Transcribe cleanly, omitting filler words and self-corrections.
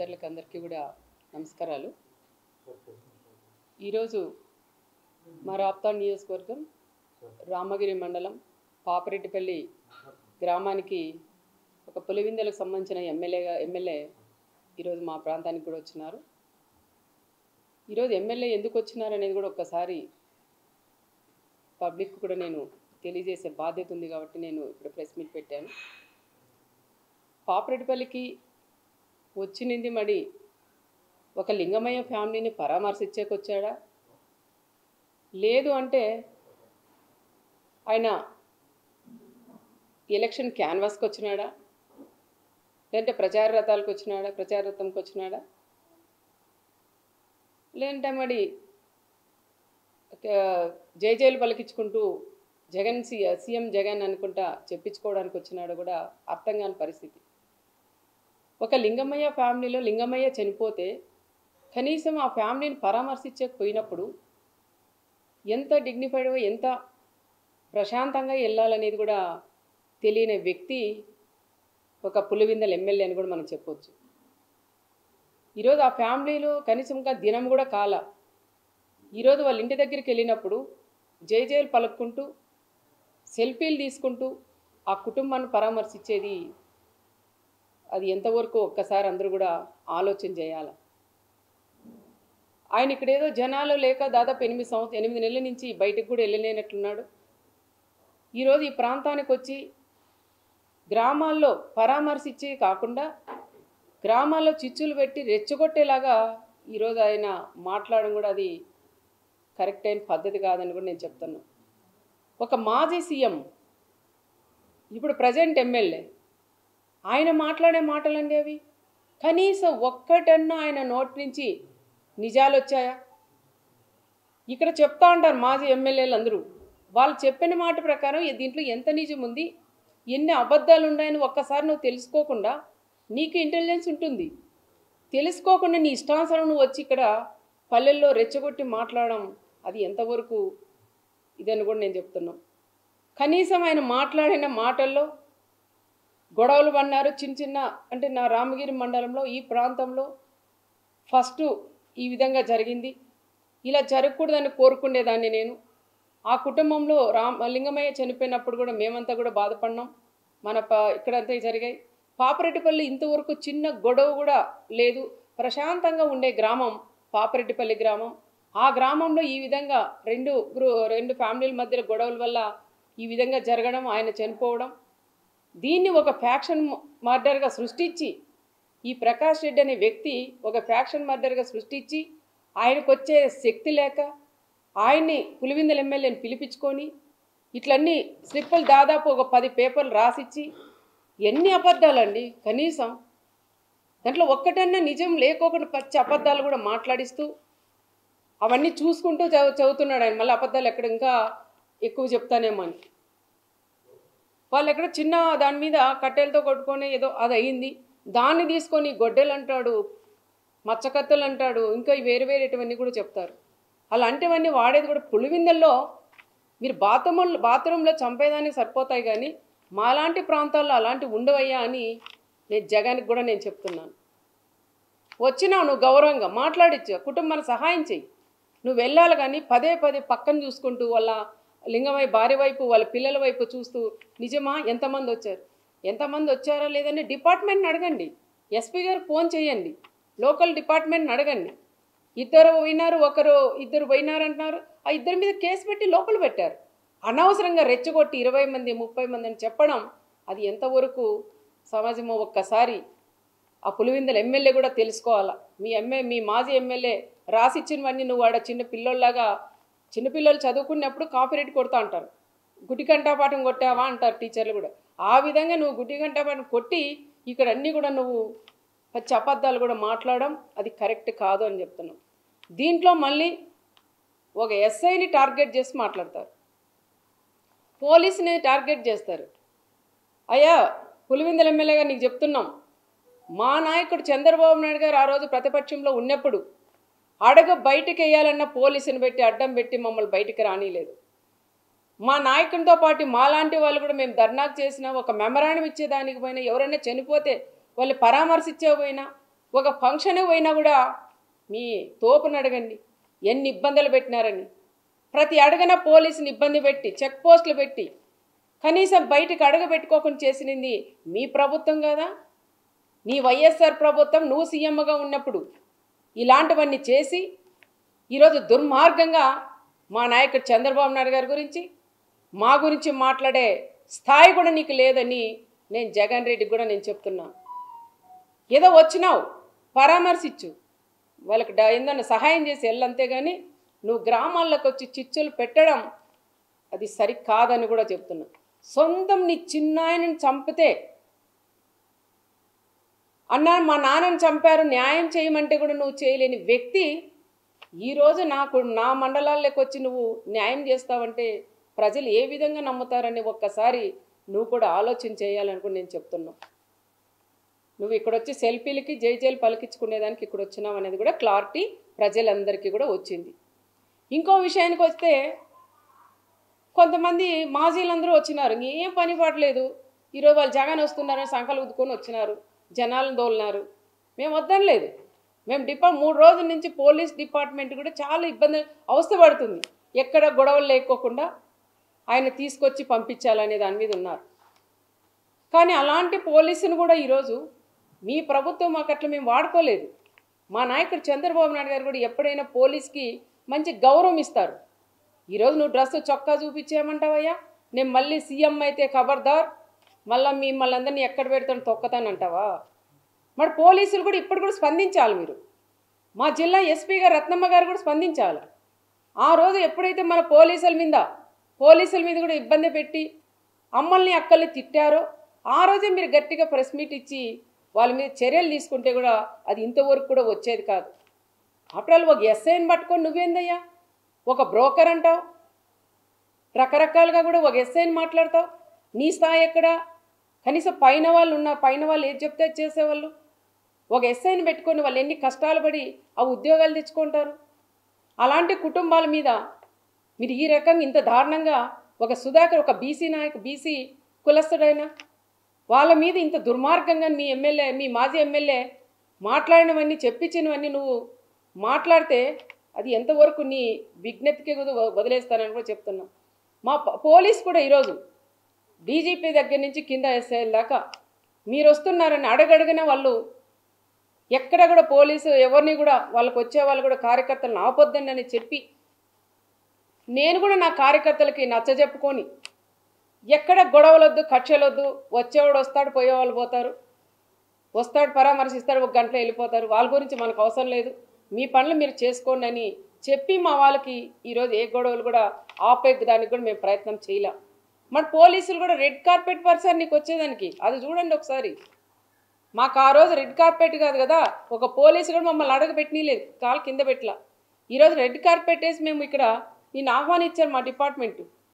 సోదరులకు అందరికీ కూడా నమస్కారాలు. ఈరోజు మా రాప్తాడ్ నియోజకవర్గం రామగిరి మండలం పాపరెడ్డిపల్లి గ్రామానికి ఒక పులివెందులకు సంబంధించిన ఎమ్మెల్యే ఈరోజు మా ప్రాంతానికి కూడా వచ్చినారు. ఈరోజు ఎమ్మెల్యే ఎందుకు వచ్చినారు అనేది కూడా ఒక్కసారి పబ్లిక్ కూడా నేను తెలియజేసే బాధ్యత ఉంది కాబట్టి నేను ఇప్పుడు ప్రెస్ మీట్ పెట్టాను. పాపరెడ్డిపల్లికి వచ్చింది మరి ఒక లింగమయ్య ఫ్యామిలీని పరామర్శించేకొచ్చాడా, లేదు అంటే ఆయన ఎలక్షన్ క్యాన్వాస్కి వచ్చినాడా, లేదంటే ప్రచార రథాలకు వచ్చినాడా, ప్రచార రథంకి వచ్చినాడా, లేదంటే మరి జైలు పలికించుకుంటూ జగన్ సీఎం జగన్ అనుకుంటా చెప్పించుకోవడానికి వచ్చినాడు కూడా అర్థం కాని పరిస్థితి. ఒక లింగమయ్య ఫ్యామిలీలో లింగమయ్య చనిపోతే కనీసం ఆ ఫ్యామిలీని పరామర్శించకపోయినప్పుడు ఎంత డిగ్నిఫైడ్గా ఎంత ప్రశాంతంగా వెళ్ళాలనేది కూడా తెలియని వ్యక్తి ఒక పులివెందుల ఎమ్మెల్యే అని కూడా మనం చెప్పొచ్చు. ఈరోజు ఆ ఫ్యామిలీలో కనీసంగా దినం కూడా కాల. ఈరోజు వాళ్ళ ఇంటి దగ్గరికి వెళ్ళినప్పుడు జైలు పలుక్కుంటూ సెల్ఫీలు తీసుకుంటూ ఆ కుటుంబాన్ని పరామర్శించేది అది ఎంతవరకు ఒక్కసారి అందరూ కూడా ఆలోచన చేయాలి. ఆయన ఇక్కడేదో జనాలు లేక దాదాపు 8 నెలల నుంచి బయటకు కూడా వెళ్ళలేనట్లున్నాడు. ఈరోజు ఈ ప్రాంతానికి వచ్చి గ్రామాల్లో పరామర్శించి కాకుండా గ్రామాల్లో చిచ్చులు పెట్టి రెచ్చగొట్టేలాగా ఈరోజు ఆయన మాట్లాడడం కూడా అది కరెక్ట్ అయిన పద్ధతి కాదని కూడా నేను చెప్తున్నాను. ఒక మాజీ సీఎం ఇప్పుడు ప్రజెంట్ ఎమ్మెల్యే ఆయన మాట్లాడే మాటలండి అవి. కనీసం ఒక్కటన్నా ఆయన నోటి నుంచి నిజాలు వచ్చాయా? ఇక్కడ చెప్తా ఉంటారు మాజీ ఎమ్మెల్యేలు అందరూ, వాళ్ళు చెప్పిన మాట ప్రకారం దీంట్లో ఎంత నిజం ఉంది, ఎన్ని అబద్ధాలు ఉన్నాయని ఒక్కసారి నువ్వు తెలుసుకోకుండా, నీకు ఇంటెలిజెన్స్ ఉంటుంది, తెలుసుకోకుండా నీ ఇష్టానుసారం నువ్వు వచ్చి ఇక్కడ పల్లెల్లో రెచ్చగొట్టి మాట్లాడడం అది ఎంతవరకు ఇదని కూడా నేను చెప్తున్నాను. కనీసం ఆయన మాట్లాడిన మాటల్లో గొడవలు పడినారు చిన్న అంటే నా రామగిరి మండలంలో ఈ ప్రాంతంలో ఫస్ట్ ఈ విధంగా జరిగింది. ఇలా జరగకూడదని కోరుకునేదాన్ని నేను. ఆ కుటుంబంలో లింగమయ్య చనిపోయినప్పుడు కూడా మేమంతా కూడా బాధపడినాం. ఇక్కడంతా జరిగాయి. పాపరెడ్డిపల్లి ఇంతవరకు చిన్న గొడవ కూడా లేదు, ప్రశాంతంగా ఉండే గ్రామం పాపరెడ్డిపల్లి గ్రామం. ఆ గ్రామంలో ఈ విధంగా రెండు ఫ్యామిలీల మధ్య గొడవల వల్ల ఈ విధంగా జరగడం, ఆయన చనిపోవడం, దీన్ని ఒక ఫ్యాక్షన్ మర్డర్గా సృష్టించి ఈ ప్రకాష్ రెడ్డి అనే వ్యక్తి ఒక ఫ్యాక్షన్ మర్డర్గా సృష్టించి ఆయనకు వచ్చే శక్తి లేక ఆయన్ని పులివెందుల ఎమ్మెల్యేని పిలిపించుకొని ఇట్లన్నీ స్లిప్పులు దాదాపు ఒక 10 పేపర్లు రాసిచ్చి ఎన్ని అబద్ధాలండి. కనీసం దాంట్లో ఒక్కటన్నా నిజం లేకోకుండా పచ్చి అబద్ధాలు కూడా మాట్లాడిస్తూ అవన్నీ చూసుకుంటూ చదువుతున్నాడు ఆయన. మళ్ళీ అబద్ధాలు ఎక్కడ ఇంకా ఎక్కువ చెప్తానేమో అని. వాళ్ళు ఎక్కడ చిన్న దాని మీద కట్టెలతో కొట్టుకొని ఏదో అది అయింది, దాన్ని తీసుకొని గొడ్డెలు అంటాడు, మచ్చకత్తెలు అంటాడు, ఇంకా వేరేటివన్నీ కూడా చెప్తారు. అలాంటివన్నీ వాడేది కూడా పులివెందుల్లో. మీరు బాత్రూంలో చంపేదానికి సరిపోతాయి కానీ మాలాంటి ప్రాంతాల్లో అలాంటివి ఉండవయ్యా అని నేను జగన్కి కూడా నేను చెప్తున్నాను. వచ్చినావు నువ్వు గౌరవంగా మాట్లాడిచ్చు, కుటుంబానికి సహాయం చెయ్యి. నువ్వు వెళ్ళాలి కానీ పదే పక్కన చూసుకుంటూ వాళ్ళ లింగమయ్య భార్య వైపు వాళ్ళ పిల్లల వైపు చూస్తూ నిజమా ఎంతమంది వచ్చారా లేదని డిపార్ట్మెంట్ని అడగండి. ఎస్పీ గారు ఫోన్ చేయండి, లోకల్ డిపార్ట్మెంట్ని అడగండి. ఇద్దరు పోయినారు అంటున్నారు. ఆ ఇద్దరి మీద కేసు పెట్టి లోపల పెట్టారు. అనవసరంగా రెచ్చగొట్టి 20 మంది 30 మంది అని చెప్పడం అది ఎంతవరకు సమాజమో ఒక్కసారి ఆ పులివెందుల ఎమ్మెల్యే కూడా తెలుసుకోవాలా. మీ మాజీ ఎమ్మెల్యే రాసిచ్చినవన్నీ నువ్వు ఆడ చిన్నపిల్లలు చదువుకున్నప్పుడు కాపీరైట్ కొడతా అంటారు. గుడ్డిగంటాపాఠం కొట్టావా అంటారు టీచర్లు కూడా. ఆ విధంగా నువ్వు గుడ్డిగంటాపాఠం కొట్టి ఇక్కడ అన్నీ కూడా నువ్వు పచ్చి అబద్ధాలు కూడా మాట్లాడడం అది కరెక్ట్ కాదు అని చెప్తున్నావు. దీంట్లో మళ్ళీ ఒక ఎస్ఐని టార్గెట్ చేసి మాట్లాడతారు, పోలీసుని టార్గెట్ చేస్తారు. అయ్యా పులివెందుల ఎమ్మెల్యేగా నీకు చెప్తున్నాం, మా నాయకుడు చంద్రబాబు నాయుడు గారు ఆ రోజు ప్రతిపక్షంలో ఉన్నప్పుడు బయటకు వేయాలన్న పోలీసుని పెట్టి అడ్డం పెట్టి మమ్మల్ని బయటికి రానిలేదు. మా నాయకునితో పాటు మాలాంటి వాళ్ళు కూడా మేము ధర్నాకు చేసినా ఒక మెమరాండం ఇచ్చేదానికి పోయినా ఎవరైనా చనిపోతే వాళ్ళు పరామర్శించకపోయినా ఒక ఫంక్షన్ పోయినా కూడా మీ తోపును అడగండి ఎన్ని ఇబ్బందులు పెట్టినారని. ప్రతి అడగన పోలీసుని ఇబ్బంది పెట్టి చెక్ పోస్టులు పెట్టి కనీసం బయటకు అడగబెట్టుకోకుండా చేసినది మీ ప్రభుత్వం కదా. నీ వైఎస్ఆర్ ప్రభుత్వం నువ్వు సీఎంగా ఉన్నప్పుడు ఇలాంటివన్నీ చేసి ఈరోజు దుర్మార్గంగా మా నాయకుడు చంద్రబాబు నాయుడు గారి గురించి మా గురించి మాట్లాడే స్థాయి కూడా నీకు లేదని నేను జగన్ రెడ్డికి కూడా నేను చెప్తున్నా. ఏదో వచ్చినావు పరామర్శించు, వాళ్ళకి ఏందన్నా సహాయం చేసి వెళ్ళంతే కానీ నువ్వు గ్రామాల్లోకి వచ్చి చిచ్చులు పెట్టడం అది సరికాదని కూడా చెప్తున్నా. సొంతం నీ చిన్నాయనని చంపితే అన్నా మా నాన్నని చంపారు న్యాయం చేయమంటే కూడా నువ్వు చేయలేని వ్యక్తి ఈరోజు నా మండలాల్లోకి వచ్చి నువ్వు న్యాయం చేస్తావంటే ప్రజలు ఏ విధంగా నమ్ముతారని ఒక్కసారి నువ్వు కూడా ఆలోచన చేయాలని కూడా నేను చెప్తున్నా. నువ్వు ఇక్కడ వచ్చి సెల్ఫీలకి జైలు పలికించుకునేదానికి ఇక్కడ వచ్చినావు అనేది కూడా క్లారిటీ ప్రజలందరికీ కూడా వచ్చింది. ఇంకో విషయానికి వస్తే కొంతమంది మాజీలందరూ వచ్చినారు, ఏం పని పడలేదు, ఈరోజు వాళ్ళు జగన్ వస్తున్నారని సంకలు ఉద్దుకొని వచ్చినారు, జనాలను దోలినారు. మేము వద్దనలేదు. మేము 3 రోజుల నుంచి పోలీస్ డిపార్ట్మెంట్ కూడా చాలా ఇబ్బంది అవస్థ పడుతుంది. ఎక్కడ గొడవలు లేకోకుండా ఆయన తీసుకొచ్చి పంపించాలనే దాని మీద ఉన్నారు. కానీ అలాంటి పోలీసును కూడా ఈరోజు మీ ప్రభుత్వం మాకు అట్లా మేము వాడుకోలేదు. మా నాయకుడు చంద్రబాబు నాయుడు గారు కూడా ఎప్పుడైనా పోలీస్కి మంచి గౌరవం ఇస్తారు. ఈరోజు నువ్వు డ్రెస్ చొక్కా చూపించేయమంటావయ్యా, నేను మళ్ళీ సీఎం అయితే ఖబర్దార్ మళ్ళీ మిమ్మల్ని అందరినీ ఎక్కడ పెడతాను తొక్కతానంటావా? మరి పోలీసులు కూడా ఇప్పుడు కూడా స్పందించాలి. మీరు మా జిల్లా ఎస్పీ గారు రత్నమ్మ గారు కూడా స్పందించాలి. ఆ రోజు ఎప్పుడైతే మన పోలీసుల మీద కూడా ఇబ్బంది పెట్టి అమ్మల్ని అక్కల్ని తిట్టారో ఆ రోజే మీరు గట్టిగా ప్రెస్ మీట్ ఇచ్చి వాళ్ళ మీద చర్యలు తీసుకుంటే కూడా అది ఇంతవరకు కూడా వచ్చేది కాదు. అప్పుడు ఒక ఎస్ఐని పట్టుకొని నువ్వేందయ్యా ఒక బ్రోకర్ అంటావు, రకరకాలుగా కూడా ఒక ఎస్ఐని మాట్లాడతావు. నీ స్థాయి ఎక్కడా? కనీసం పైన వాళ్ళు ఏది చెప్తే చేసేవాళ్ళు. ఒక ఎస్ఐని పెట్టుకొని వాళ్ళు ఎన్ని కష్టాలు పడి ఆ ఉద్యోగాలు తెచ్చుకుంటారు. అలాంటి కుటుంబాల మీద మీరు ఈ రకంగా ఇంత దారుణంగా ఒక సుధాకర్ ఒక బీసీ కులస్తుడైన వాళ్ళ మీద ఇంత దుర్మార్గంగా మీ మాజీ ఎమ్మెల్యే మాట్లాడినవన్నీ చెప్పించినవన్నీ నువ్వు మాట్లాడితే అది ఎంతవరకు నీ విజ్ఞతకి వదిలేస్తానని కూడా చెప్తున్నా. మా పోలీస్ కూడా ఈరోజు డీజీపీ దగ్గర నుంచి కింద ఎస్ఐల దాకా మీరు వస్తున్నారని అడగడిగిన వాళ్ళు ఎక్కడ కూడా పోలీసు ఎవరిని కూడా వాళ్ళకు వచ్చే వాళ్ళు కూడా కార్యకర్తలను ఆపొద్దని అని చెప్పి నేను కూడా నా కార్యకర్తలకి నచ్చజెప్పుకొని ఎక్కడ గొడవలొద్దు కక్షలొద్దు, వచ్చేవాడు వస్తాడు పోయేవాళ్ళు పోతారు, వస్తాడు పరామర్శిస్తాడు 1 గంటలో వెళ్ళిపోతారు, వాళ్ళ గురించి మనకు అవసరం లేదు, మీ పనులు మీరు చేసుకోండి అని చెప్పి మా వాళ్ళకి ఈరోజు ఏ గొడవలు కూడా ఆపేదానికి కూడా మేము ప్రయత్నం చేయలేం. మన పోలీసులు కూడా రెడ్ కార్పెట్ పర్సన్ నీకు వచ్చేదానికి అది చూడండి ఒకసారి. మాకు ఆ రోజు రెడ్ కార్పెట్ కాదు కదా, ఒక పోలీసు కూడా మమ్మల్ని అడగబెట్టనీలేదు, కాలు కింద పెట్టలా. ఈరోజు రెడ్ కార్పెట్ వేసి మేము ఇక్కడ నిన్ను ఆహ్వానించారు మా డిపార్ట్మెంటు.